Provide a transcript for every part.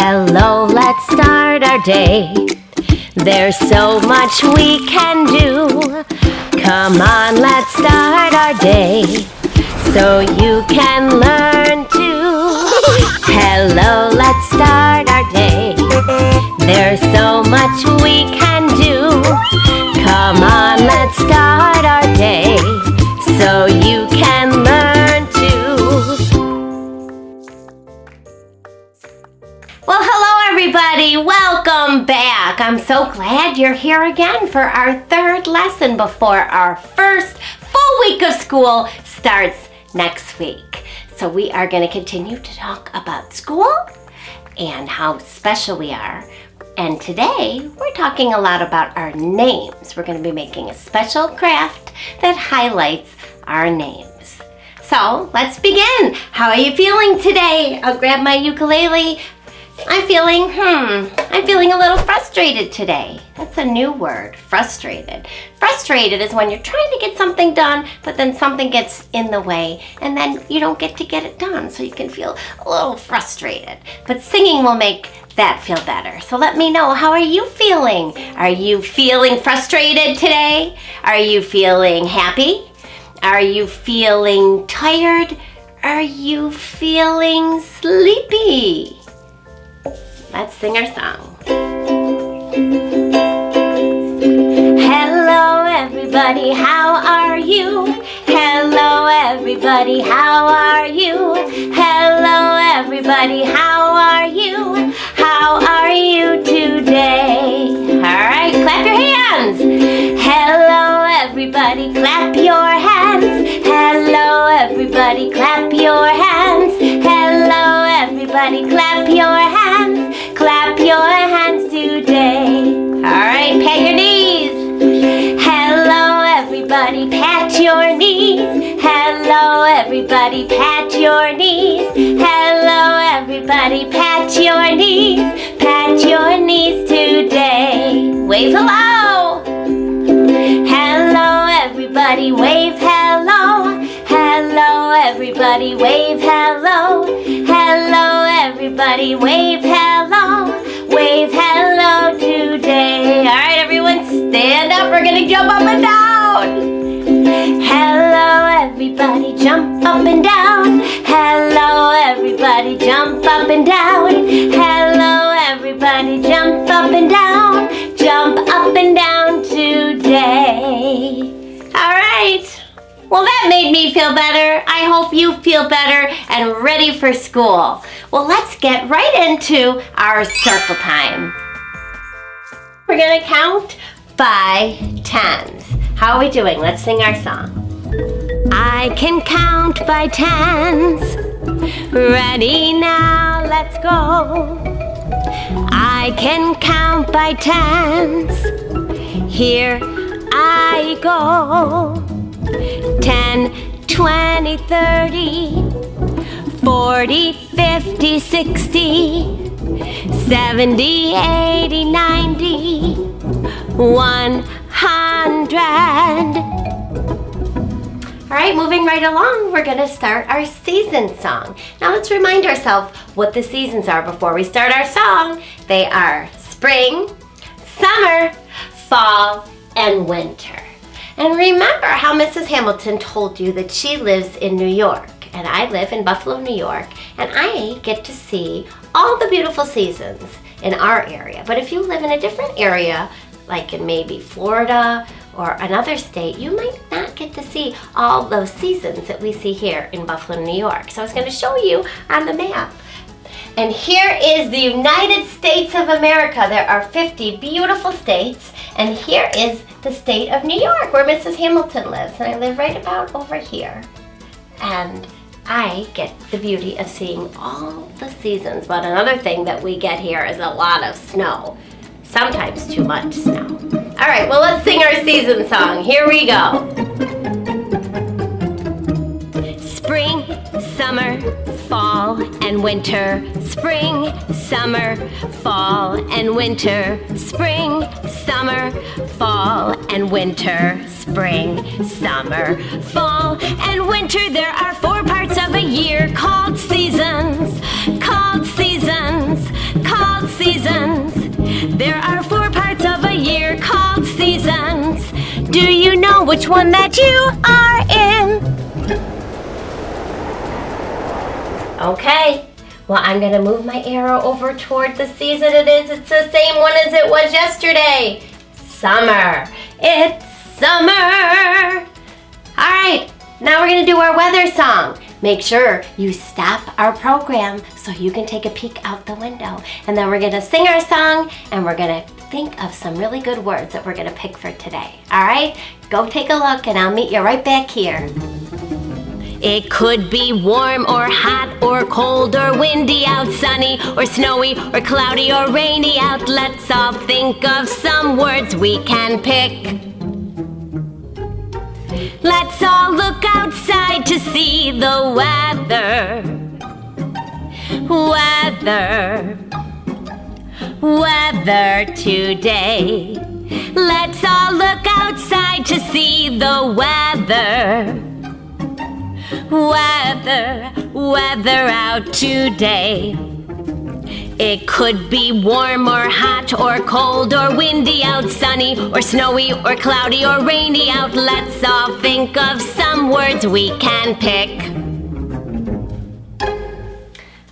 Hello, let's start our day. There's so much we can do. Come on, let's start our day so you can learn too. Hello, let's start our day. There's so much we can do. Come on, let's start our day so you can learn too. Well, hello everybody. Welcome back. I'm so glad you're here again for our third lesson before our first full week of school starts next week. So we are going to continue to talk about school and how special we are. And today we're talking a lot about our names. We're going to be making a special craft that highlights our names. So let's begin. How are you feeling today? I'll grab my ukulele. I'm feeling a little frustrated today. That's a new word, frustrated. Frustrated is when you're trying to get something done, but then something gets in the way, and then you don't get to get it done, so you can feel a little frustrated. But singing will make that feel better. So let me know, how are you feeling? Are you feeling frustrated today? Are you feeling happy? Are you feeling tired? Are you feeling sleepy? Let's sing our song. Hello everybody, how are you? Hello everybody, how are you? Hello everybody, how are you? How are you today? Alright, clap your hands. Hello everybody, clap your hands. Hello everybody, clap your hands. Hello everybody, clap your hands. Clap your hands today. Alright, pat your knees. Hello everybody, pat your knees. Hello everybody, pat your knees. Hello everybody, pat your knees. Pat your knees today. Wave hello. Hello everybody, wave hello. Hello everybody, wave hello. Hello everybody, wave hello. Wave hello today. Alright everyone, stand up. We're gonna jump up and down. Hello everybody, jump up and down. Hello everybody, jump up and down. Hello everybody, jump up and down. Jump up and down today. Alright. Well, that made me feel better. I hope you feel better and ready for school. Well, let's get right into our circle time. We're gonna count by tens. How are we doing? Let's sing our song. I can count by tens. Ready now, let's go. I can count by tens. Here I go. 10, 20, 30, 40, 50, 60, 70, 80, 90, 100. All right, moving right along, we're gonna start our season song. Now let's remind ourselves what the seasons are before we start our song. They are spring, summer, fall, and winter. And remember how Mrs. Hamilton told you that she lives in New York, and I live in Buffalo, New York, and I get to see all the beautiful seasons in our area. But if you live in a different area, like in maybe Florida or another state, you might not get to see all those seasons that we see here in Buffalo, New York. So I was going to show you on the map. And here is the United States of America. There are 50 beautiful states, and here is the state of New York, where Mrs. Hamilton lives, and I live right about over here. And I get the beauty of seeing all the seasons, but another thing that we get here is a lot of snow. Sometimes too much snow. All right, well, let's sing our season song. Here we go. Spring, summer, fall, and winter. Spring, summer, fall, and winter. Spring, summer, fall, and winter. Spring, summer, fall, and winter. There are 4 parts of a year called seasons. Called seasons. Called know which one that you are in. Okay, well, I'm going to move my arrow over toward the season it is. It's the same one as it was yesterday. Summer. It's summer. All right, now we're going to do our weather song. Make sure you stop our program so you can take a peek out the window. And then we're going to sing our song, and we're going to think of some really good words that we're going to pick for today. All right, go take a look, and I'll meet you right back here. It could be warm or hot or cold or windy out, sunny or snowy or cloudy or rainy out. Let's all think of some words we can pick. Let's all look outside to see the weather. Weather today. Let's all look outside to see the weather. Weather out today. It could be warm or hot or cold or windy out, sunny or snowy or cloudy or rainy out. Let's all think of some words we can pick.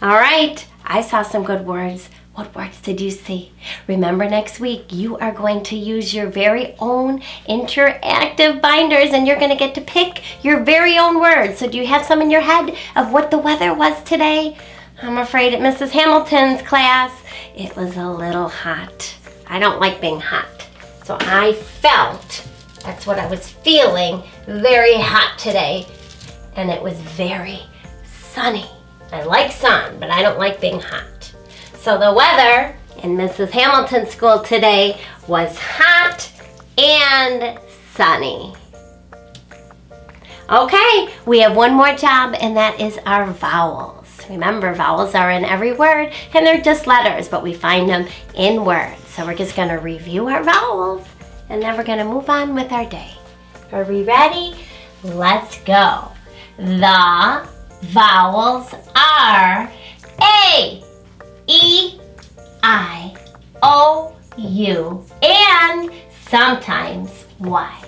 All right, I saw some good words. What words did you see? Remember, next week you are going to use your very own interactive binders, and you're going to get to pick your very own words. So do you have some in your head of what the weather was today? I'm afraid at Mrs. Hamilton's class, it was a little hot. I don't like being hot. So I felt, that's what I was feeling, very hot today. And it was very sunny. I like sun, but I don't like being hot. So the weather in Mrs. Hamilton's school today was hot and sunny. Okay, we have one more job, and that is our vowels. Remember, vowels are in every word, and they're just letters, but we find them in words. So we're just going to review our vowels, and then we're going to move on with our day. Are we ready? Let's go. The vowels are A, E, I, O, U, and sometimes Y.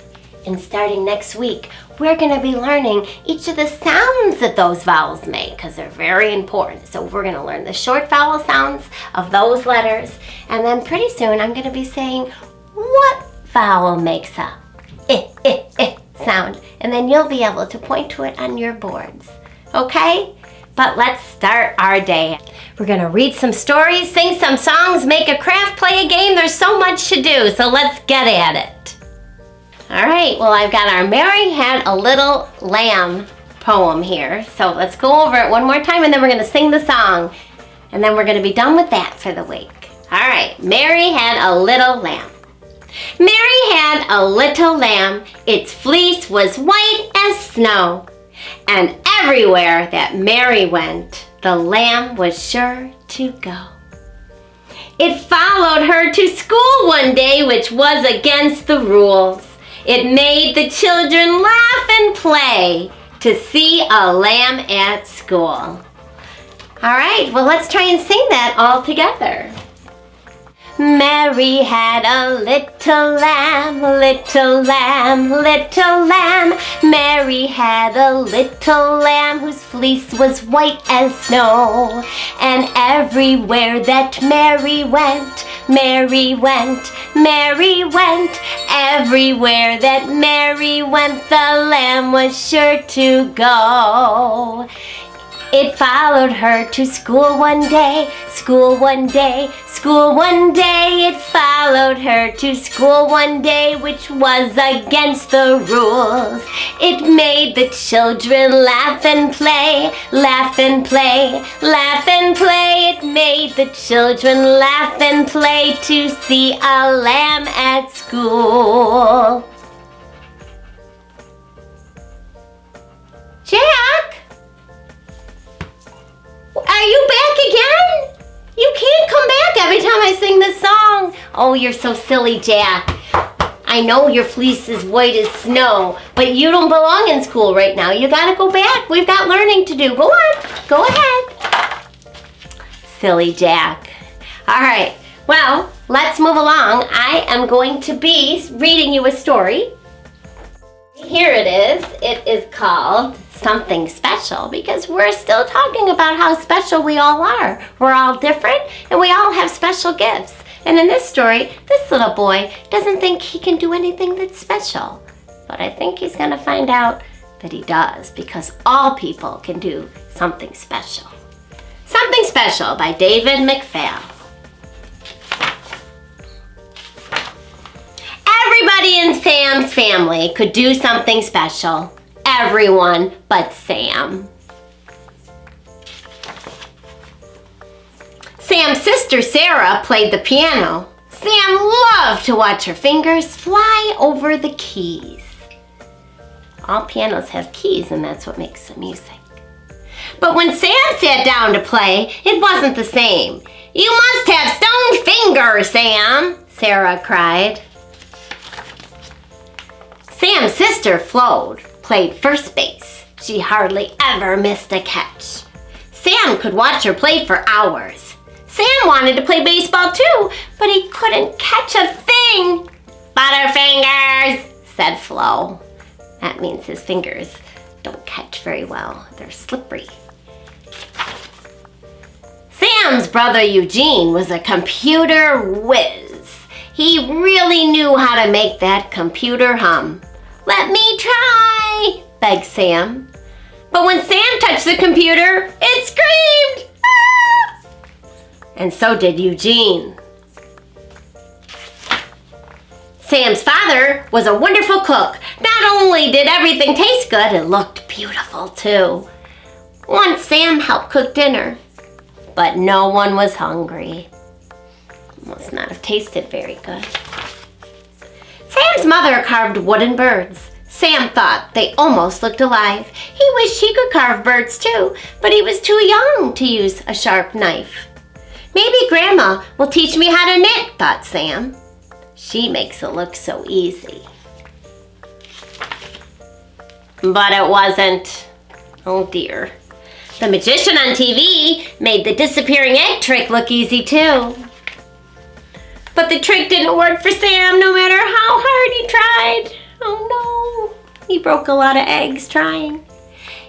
And starting next week, we're going to be learning each of the sounds that those vowels make, because they're very important. So we're going to learn the short vowel sounds of those letters, and then pretty soon I'm going to be saying what vowel makes a sound, and then you'll be able to point to it on your boards. Okay? But let's start our day. We're going to read some stories, sing some songs, make a craft, play a game. There's so much to do, so let's get at it. All right, well, I've got our Mary Had a Little Lamb poem here. So let's go over it one more time, and then we're going to sing the song. And then we're going to be done with that for the week. All right, Mary had a little lamb. Mary had a little lamb. Its fleece was white as snow. And everywhere that Mary went, the lamb was sure to go. It followed her to school one day, which was against the rules. It made the children laugh and play to see a lamb at school. All right, well, let's try and sing that all together. Mary had a little lamb, little lamb, little lamb. Mary had a little lamb whose fleece was white as snow. And everywhere that Mary went, Mary went, Mary went. Everywhere that Mary went, the lamb was sure to go. It followed her to school one day, school one day, school one day. It followed her to school one day, which was against the rules. It made the children laugh and play, laugh and play, laugh and play. It made the children laugh and play to see a lamb at school. Jack? Are you back again? You can't come back every time I sing this song. Oh, you're so silly, Jack. I know your fleece is white as snow, but you don't belong in school right now. You gotta go back. We've got learning to do. Go on. Go ahead. Silly Jack. All right. Well, let's move along. I am going to be reading you a story. Here it is. It is called Something Special because we're still talking about how special we all are. We're all different and we all have special gifts. And in this story, this little boy doesn't think he can do anything that's special. But I think he's going to find out that he does because all people can do something special. Something Special by David McPhail. Everybody in Sam's family could do something special. Everyone but Sam. Sam's sister Sarah played the piano. Sam loved to watch her fingers fly over the keys. All pianos have keys and that's what makes the music. But when Sam sat down to play, it wasn't the same. "You must have stone fingers, Sam," Sarah cried. Sam's sister Flo played first base. She hardly ever missed a catch. Sam could watch her play for hours. Sam wanted to play baseball too, but he couldn't catch a thing. "Butterfingers," said Flo. That means his fingers don't catch very well. They're slippery. Sam's brother Eugene was a computer whiz. He really knew how to make that computer hum. "Let me try," begged Sam. But when Sam touched the computer, it screamed. "Ah!" And so did Eugene. Sam's father was a wonderful cook. Not only did everything taste good, it looked beautiful too. Once Sam helped cook dinner, but no one was hungry. Must not have tasted very good. Sam's mother carved wooden birds. Sam thought they almost looked alive. He wished he could carve birds too, but he was too young to use a sharp knife. "Maybe Grandma will teach me how to knit," thought Sam. She makes it look so easy. But it wasn't. Oh dear. The magician on TV made the disappearing egg trick look easy too. But the trick didn't work for Sam no matter how hard he tried. Oh no, he broke a lot of eggs trying.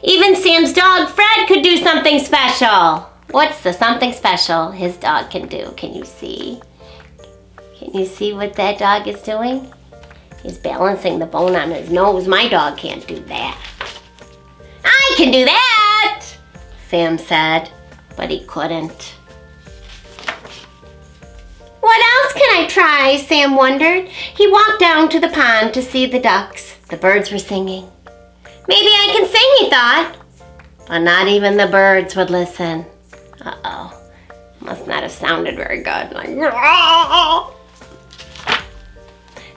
Even Sam's dog Fred could do something special. What's the something special his dog can do? Can you see? Can you see what that dog is doing? He's balancing the bone on his nose. My dog can't do that. "I can do that," Sam said, but he couldn't. "What else can I try?" Sam wondered. He walked down to the pond to see the ducks. The birds were singing. "Maybe I can sing," he thought. But not even the birds would listen. Uh-oh. Must not have sounded very good. Like,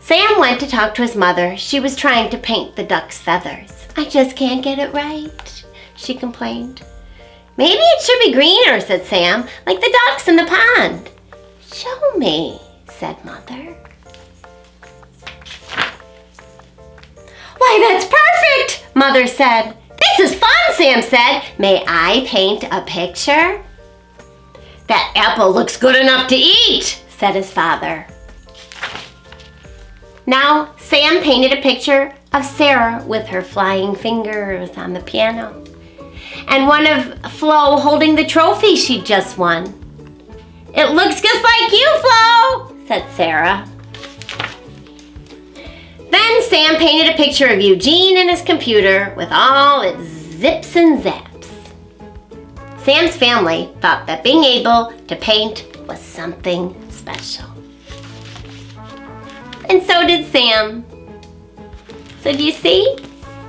Sam went to talk to his mother. She was trying to paint the duck's feathers. "I just can't get it right," she complained. "Maybe it should be greener," said Sam, "like the ducks in the pond." "Show me," said Mother. "Why, that's perfect," Mother said. "This is fun," Sam said. "May I paint a picture?" "That apple looks good enough to eat," said his father. Now, Sam painted a picture of Sarah with her flying fingers on the piano, and one of Flo holding the trophy she'd just won. "It looks just like you, Flo," said Sarah. Then Sam painted a picture of Eugene and his computer with all its zips and zaps. Sam's family thought that being able to paint was something special. And so did Sam. So do you see?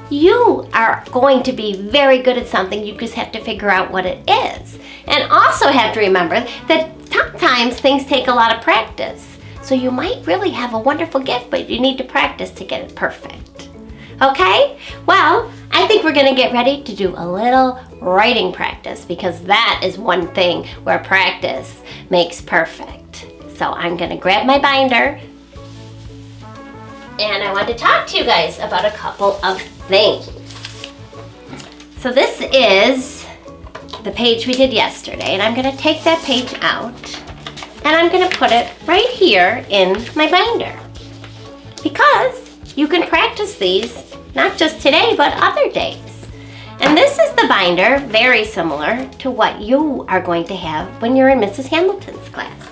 You are going to be very good at something. You just have to figure out what it is. And also have to remember that sometimes things take a lot of practice. So you might really have a wonderful gift, but you need to practice to get it perfect. Okay? Well, I think we're going to get ready to do a little writing practice because that is one thing where practice makes perfect. So I'm going to grab my binder. And I want to talk to you guys about a couple of things. So this is the page we did yesterday, and I'm going to take that page out and I'm going to put it right here in my binder because you can practice these not just today, but other days. And this is the binder, very similar to what you are going to have when you're in Mrs. Hamilton's class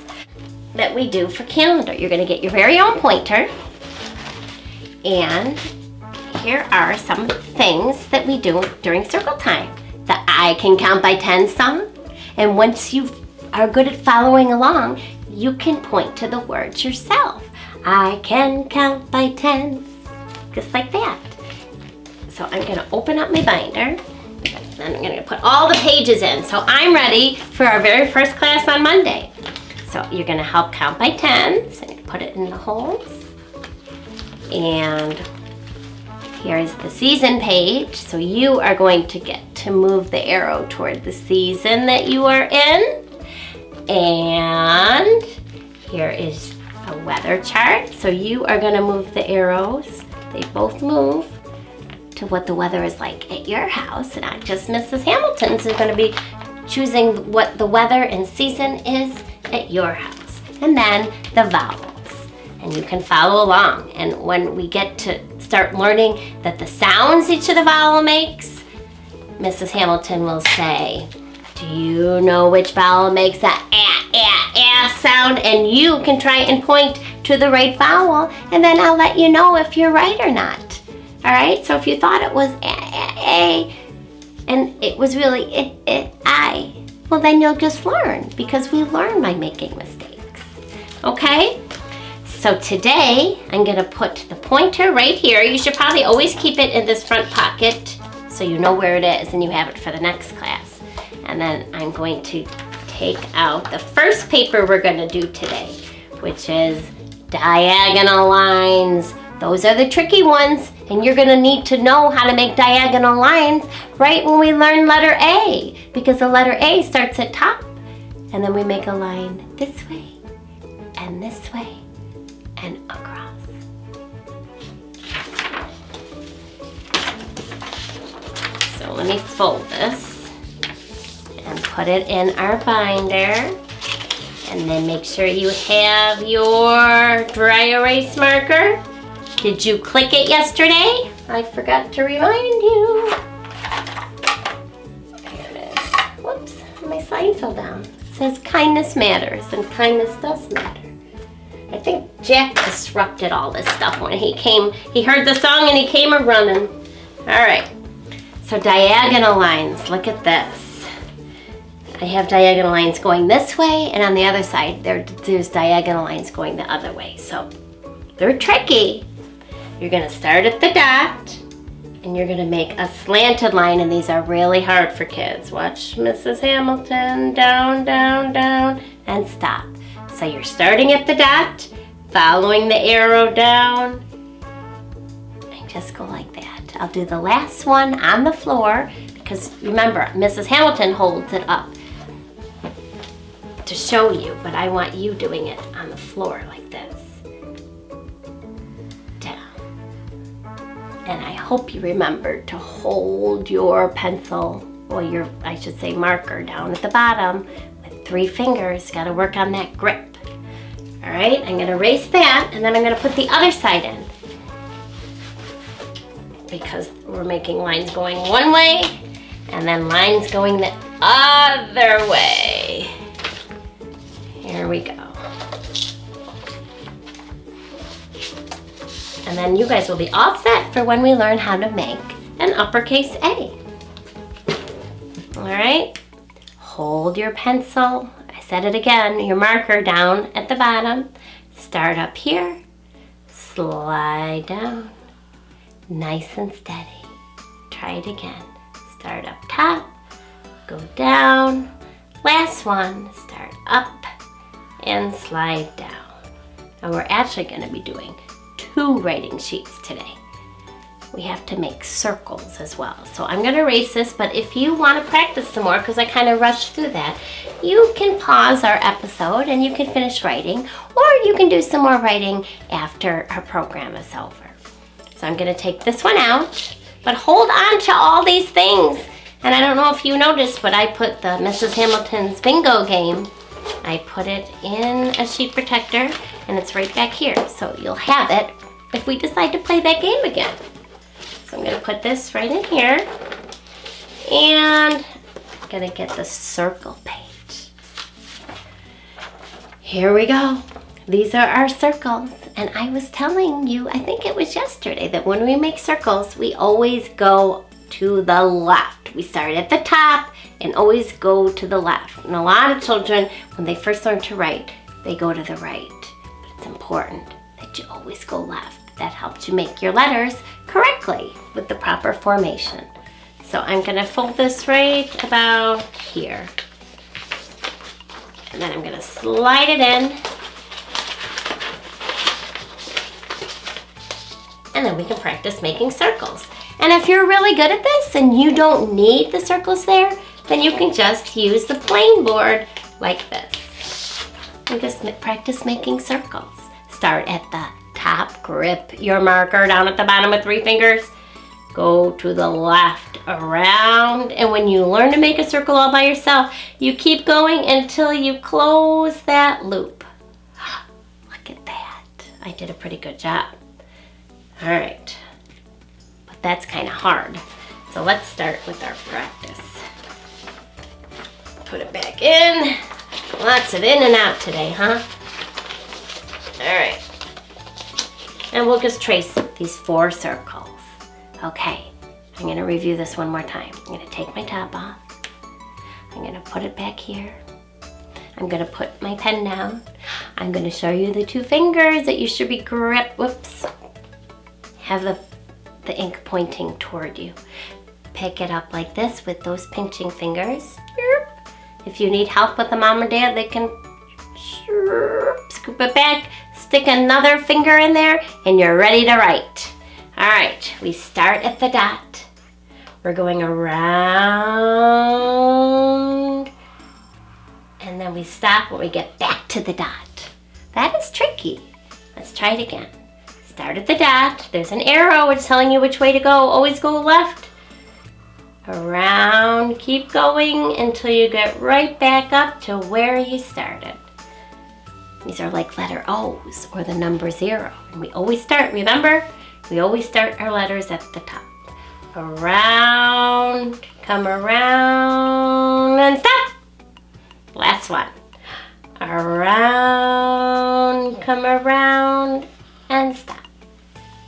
that we do for calendar. You're going to get your very own pointer. And here are some things that we do during circle time. The I Can Count by 10 song. And once you are good at following along, you can point to the words yourself. I can count by 10, just like that. So I'm going to open up my binder, then I'm going to put all the pages in. So I'm ready for our very first class on Monday. So you're going to help count by 10s and put it in the holes. And here's the season page. So you are going to get to move the arrow toward the season that you are in. And here is a weather chart. So you are going to move the arrows. They both move to what the weather is like at your house, and not just Mrs. Hamilton's. Is going to be choosing what the weather and season is at your house. And then the vowels, and you can follow along. And when we get to start learning that the sounds each of the vowel makes, Mrs. Hamilton will say, do you know which vowel makes that sound? And you can try and point to the right vowel, and then I'll let you know if you're right or not. All right, so if you thought it was a, and it was really I, well then you'll just learn, because we learn by making mistakes. Okay, so today I'm gonna put the pointer right here. You should probably always keep it in this front pocket so you know where it is and you have it for the next class. And then I'm going to take out the first paper we're gonna do today, which is diagonal lines. Those are the tricky ones, and you're gonna need to know how to make diagonal lines right when we learn letter A, because the letter A starts at top, and then we make a line this way, and across. So let me fold this and put it in our binder. And then make sure you have your dry erase marker. Did you click it yesterday? I forgot to remind you. There it is. Whoops, my sign fell down. It says kindness matters, and kindness does matter. I think Jack disrupted all this stuff when he came. He heard the song and he came a-running. All right, so diagonal lines, look at this. I have diagonal lines going this way, and on the other side, there's diagonal lines going the other way. So they're tricky. You're gonna start at the dot, and you're gonna make a slanted line, and these are really hard for kids. Watch Mrs. Hamilton, down, down, down, and stop. So you're starting at the dot, following the arrow down, and just go like that. I'll do the last one on the floor, because remember, Mrs. Hamilton holds it up to show you, but I want you doing it on the floor like this. And I hope you remembered to hold your pencil, or your, I should say, marker down at the bottom with 3 fingers. Got to work on that grip. All right, I'm going to erase that, and then I'm going to put the other side in, because we're making lines going one way and then lines going the other way. Here we go. And then you guys will be all set for when we learn how to make an uppercase A. All right, hold your pencil. I said it again, your marker down at the bottom. Start up here, slide down, nice and steady. Try it again. Start up top, go down. Last one, start up and slide down. And we're actually going to be doing 2 writing sheets today. We have to make circles as well. So I'm going to erase this, but if you want to practice some more, because I kind of rushed through that, you can pause our episode and you can finish writing, or you can do some more writing after our program is over. So I'm going to take this one out, but hold on to all these things. And I don't know if you noticed, but I put the Mrs. Hamilton's bingo game, I put it in a sheet protector, and it's right back here. So you'll have it if we decide to play that game again. So So I'm going to put this right in here. And I'm going to get the circle page. Here we go. These are our circles. And I was telling you, I think it was yesterday, that when we make circles, we always go to the left. We start at the top and always go to the left. And a lot of children, when they first learn to write, they go to the right. But it's important that you always go left. That helps you make your letters correctly with the proper formation. So I'm going to fold this right about here. And then I'm going to slide it in. And then we can practice making circles. And if you're really good at this and you don't need the circles there, then you can just use the plain board like this. And just practice making circles. Start at the top, grip your marker down at the bottom with 3 fingers. Go to the left, around, and when you learn to make a circle all by yourself, you keep going until you close that loop. Look at that. I did a pretty good job. All right, but that's kind of hard. So let's start with our practice. Put it back in. Lots of in and out today, huh? All right. And we'll just trace these 4 circles. Okay, I'm gonna review this one more time. I'm gonna take my top off. I'm gonna put it back here. I'm gonna put my pen down. I'm gonna show you the 2 fingers that you should be whoops. Have the ink pointing toward you. Pick it up like this with those pinching fingers. If you need help with the mom or dad, they can scoop it back, stick another finger in there, and you're ready to write. All right, we start at the dot. We're going around, and then we stop when we get back to the dot. That is tricky. Let's try it again. Start at the dot. There's an arrow. It's telling you which way to go. Always go left. Around. Keep going until you get right back up to where you started. These are like letter O's or the number 0. And we always start, remember, we always start our letters at the top. Around, come around, and stop. Last one. Around, come around, and stop.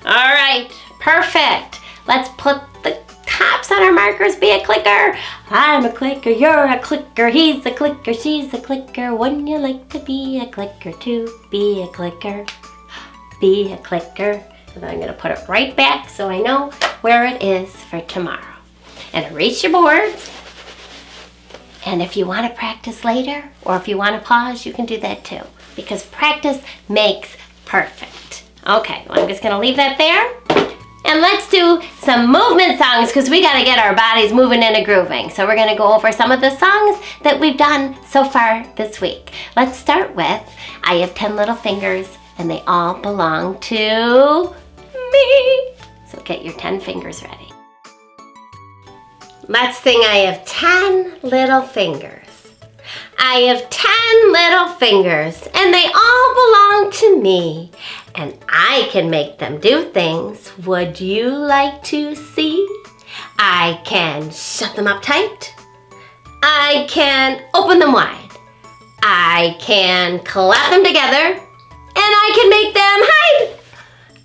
All right, perfect. Let's put the tops on our markers. Be a clicker. I'm a clicker, you're a clicker, he's a clicker, she's a clicker. Wouldn't you like to be a clicker too? Be a clicker, be a clicker. And then I'm gonna put it right back so I know where it is for tomorrow. And erase your boards. And if you wanna practice later, or if you wanna pause, you can do that too. Because practice makes perfect. Okay, well, I'm just gonna leave that there. And let's do some movement songs because we gotta get our bodies moving and grooving. So we're gonna go over some of the songs that we've done so far this week. Let's start with I Have 10 Little Fingers and They All Belong to Me. So get your 10 fingers ready. Let's sing I Have 10 Little Fingers. I have 10 little fingers and they all belong to me. And I can make them do things. Would you like to see? I can shut them up tight. I can open them wide. I can clap them together. And I can make them hide.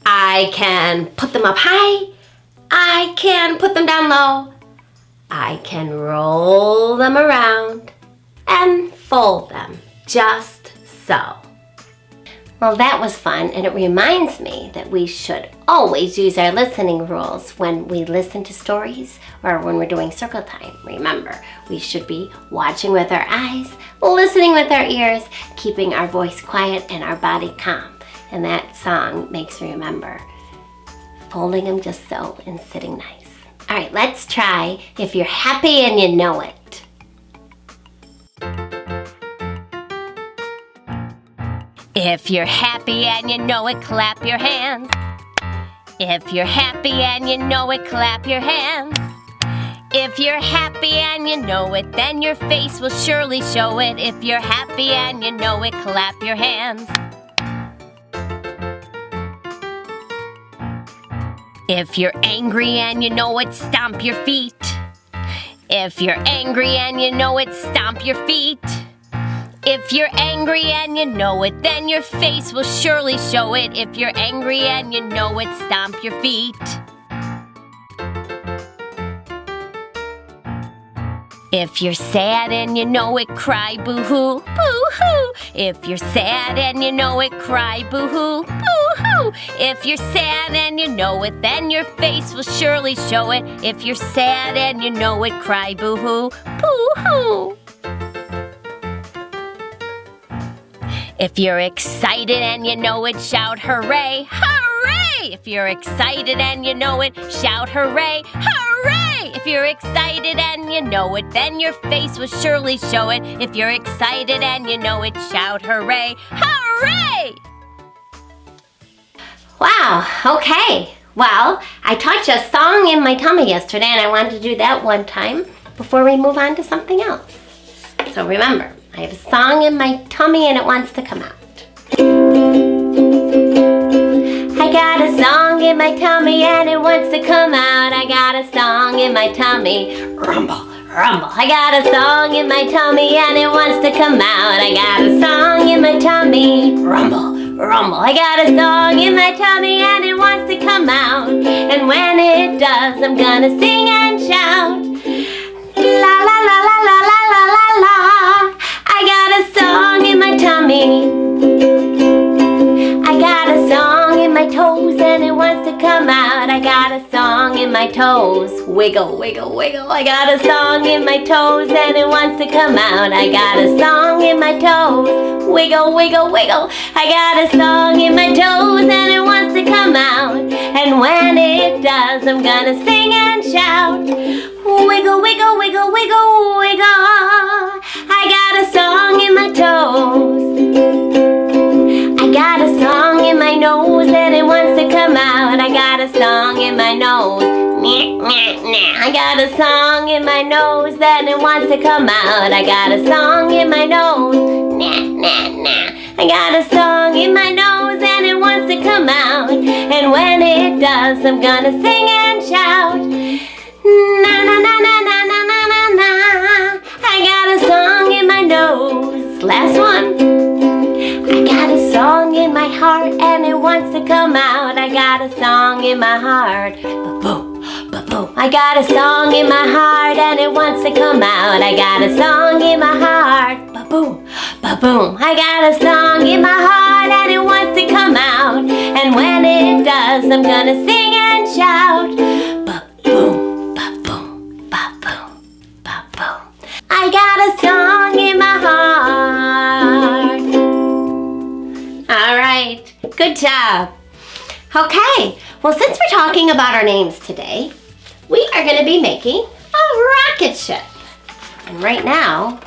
I can put them up high. I can put them down low. I can roll them around and fold them just so. Well, that was fun, and it reminds me that we should always use our listening rules when we listen to stories or when we're doing circle time. Remember, we should be watching with our eyes, listening with our ears, keeping our voice quiet and our body calm. And that song makes me remember folding them just so and sitting nice. All right, let's try If You're Happy and You Know It. If you're happy and you know it, clap your hands. If you're happy and you know it, clap your hands. If you're happy and you know it, then your face will surely show it. If you're happy and you know it, clap your hands. If you're angry and you know it, stomp your feet. If you're angry and you know it, stomp your feet. If you're angry and you know it, then your face will surely show it. If you're angry and you know it, stomp your feet. If you're sad and you know it, cry boo-hoo, boo-hoo. If you're sad and you know it, cry boo-hoo, boo-hoo. If you're sad and you know it, then your face will surely show it. If you're sad and you know it, cry boo-hoo, boo-hoo. If you're excited and you know it, shout hooray, hooray! If you're excited and you know it, shout hooray, hooray! If you're excited and you know it, then your face will surely show it. If you're excited and you know it, shout hooray, hooray! Wow, okay. Well, I taught you a song in my tummy yesterday, and I wanted to do that one time before we move on to something else. So remember, I have a song in my tummy and it wants to come out. I got a song in my tummy and it wants to come out. I got a song in my tummy. Rumble, rumble. I got a song in my tummy and it wants to come out. I got a song in my tummy. Rumble, rumble. I got a song in my tummy and it wants to come out. And when it does, I'm gonna sing and shout. La la la la la la la la la. I got a song in my tummy. I got a song in my toes and it wants to come out. I got a song in my toes. Wiggle, wiggle, wiggle. I got a song in my toes and it wants to come out. I got a song in my toes. Wiggle, wiggle, wiggle. I got a song in my toes and it wants to come out. And when it does, I'm gonna sing and shout. Wiggle, wiggle, wiggle, wiggle, wiggle. I got a song in my toes. I got a song in my nose and it wants to come out. I got a song in my nose. Nah, nah, nah. I got a song in my nose and it wants to come out. I got a song in my nose. Nah, nah, nah. I got a song in my nose and it wants to come out. And when it does, I'm gonna sing and shout. Na na na na na na na na na. I got a song in my nose. Last one. I got a song in my heart and it wants to come out. I got a song in my heart. Ba-boom, ba-boom. I got a song in my heart and it wants to come out. I got a song in my heart. Ba-boom, ba-boom. I got a song in my heart and it wants to come out. And when it does, I'm gonna sing and shout. Ba-boom, ba-boom, ba-boom, ba-boom. I got a song in my heart. All right, good job. Okay, well, since we're talking about our names today, we are going to be making a rocket ship. And right now,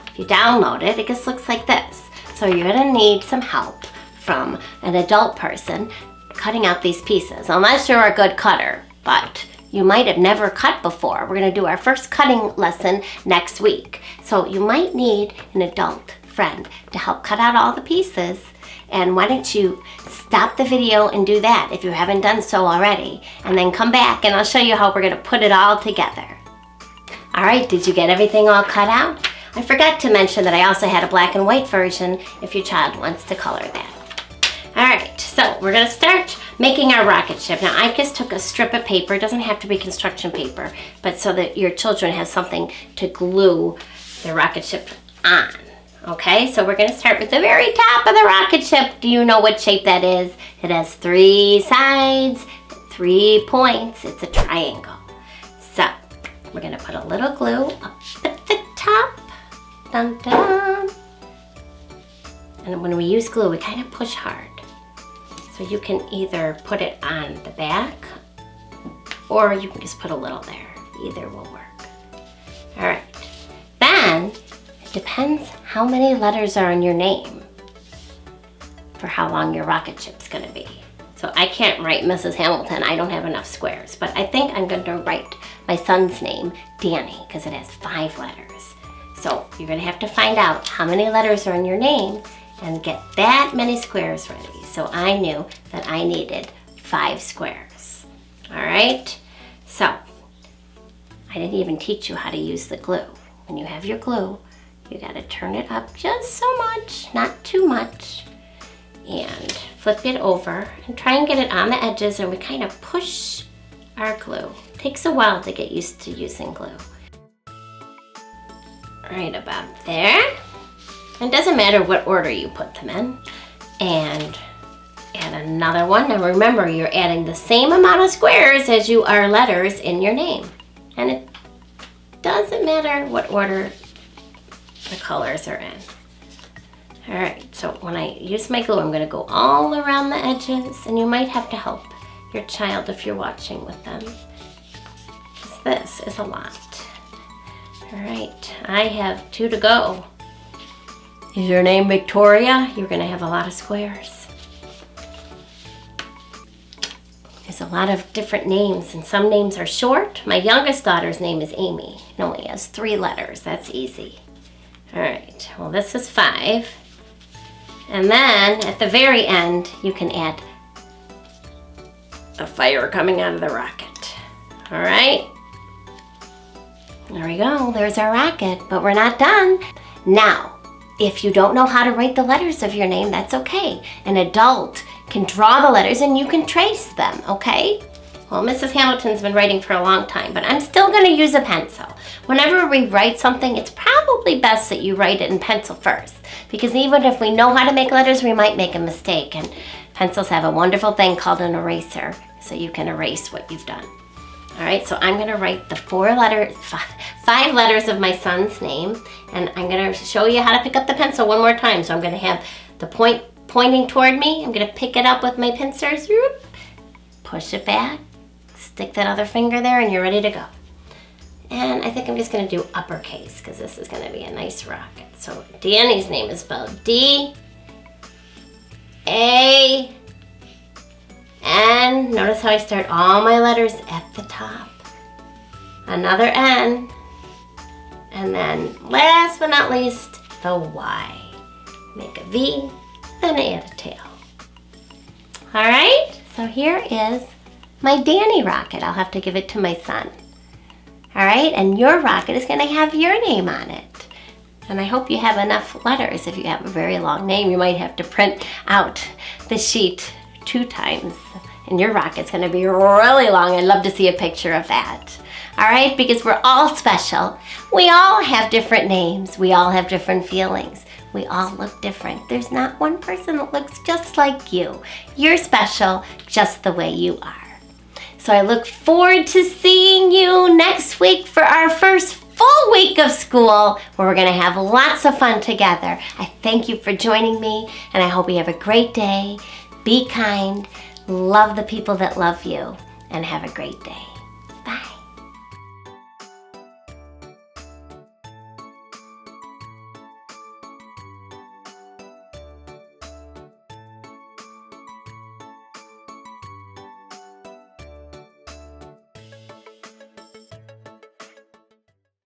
if you download it, it just looks like this. So you're going to need some help from an adult person cutting out these pieces, unless you're a good cutter, but you might have never cut before. We're going to do our first cutting lesson next week. So you might need an adult friend to help cut out all the pieces. And why don't you stop the video and do that if you haven't done so already, and then come back and I'll show you how we're going to put it all together. All right, did you get everything all cut out? I forgot to mention that I also had a black and white version if your child wants to color that. All right, so we're going to start making our rocket ship. Now, I just took a strip of paper. It doesn't have to be construction paper, but so that your children have something to glue the rocket ship on. Okay, so we're going to start with the very top of the rocket ship. Do you know what shape that is? It has 3 sides, 3 points. It's a triangle. So we're going to put a little glue up at the top. Dun, dun. And when we use glue, we kind of push hard. So you can either put it on the back or you can just put a little there. Either will work. All right. Then it depends how many letters are in your name for how long your rocket ship's gonna be. So I can't write Mrs. Hamilton. I don't have enough squares, but I think I'm going to write my son's name, Danny, because it has 5 letters. So you're gonna have to find out how many letters are in your name and get that many squares ready. So I knew that I needed 5 squares. All right, so I didn't even teach you how to use the glue. When you have your glue, you gotta turn it up just so much, not too much, and flip it over and try and get it on the edges, and we kind of push our glue. It takes a while to get used to using glue. Right about there. It doesn't matter what order you put them in. And add another one. Now remember, you're adding the same amount of squares as you are letters in your name. And it doesn't matter what order the colors are in. All right, so when I use my glue, I'm gonna go all around the edges, and you might have to help your child if you're watching with them, because this is a lot. All right, I have 2 to go. Is your name Victoria? You're gonna have a lot of squares. There's a lot of different names, and some names are short. My youngest daughter's name is Amy. It only has 3 letters, that's easy. All right, well this is 5. And then at the very end, you can add a fire coming out of the rocket. All right, there we go, there's our rocket, but we're not done. Now, if you don't know how to write the letters of your name, that's okay. An adult can draw the letters and you can trace them, okay? Well, Mrs. Hamilton's been writing for a long time, but I'm still gonna use a pencil. Whenever we write something, it's probably best that you write it in pencil first, because even if we know how to make letters, we might make a mistake, and pencils have a wonderful thing called an eraser, so you can erase what you've done. All right, so I'm gonna write the 5 letters of my son's name, and I'm gonna show you how to pick up the pencil one more time. So I'm gonna have the point pointing toward me. I'm gonna pick it up with my pincers, push it back, stick that other finger there, and you're ready to go. And I think I'm just gonna do uppercase, because this is gonna be a nice rocket. So Danny's name is spelled D-A-N. Notice how I start all my letters at the top. Another N. And then last but not least, the Y. Make a V, then add a tail. All right, so here is my Danny rocket. I'll have to give it to my son. All right, and your rocket is gonna have your name on it. And I hope you have enough letters. If you have a very long name, you might have to print out the sheet 2 times. And your rocket's gonna be really long. I'd love to see a picture of that. All right, because we're all special. We all have different names. We all have different feelings. We all look different. There's not one person that looks just like you. You're special just the way you are. So I look forward to seeing you next week for our first full week of school, where we're gonna have lots of fun together. I thank you for joining me, and I hope you have a great day. Be kind, love the people that love you, and have a great day.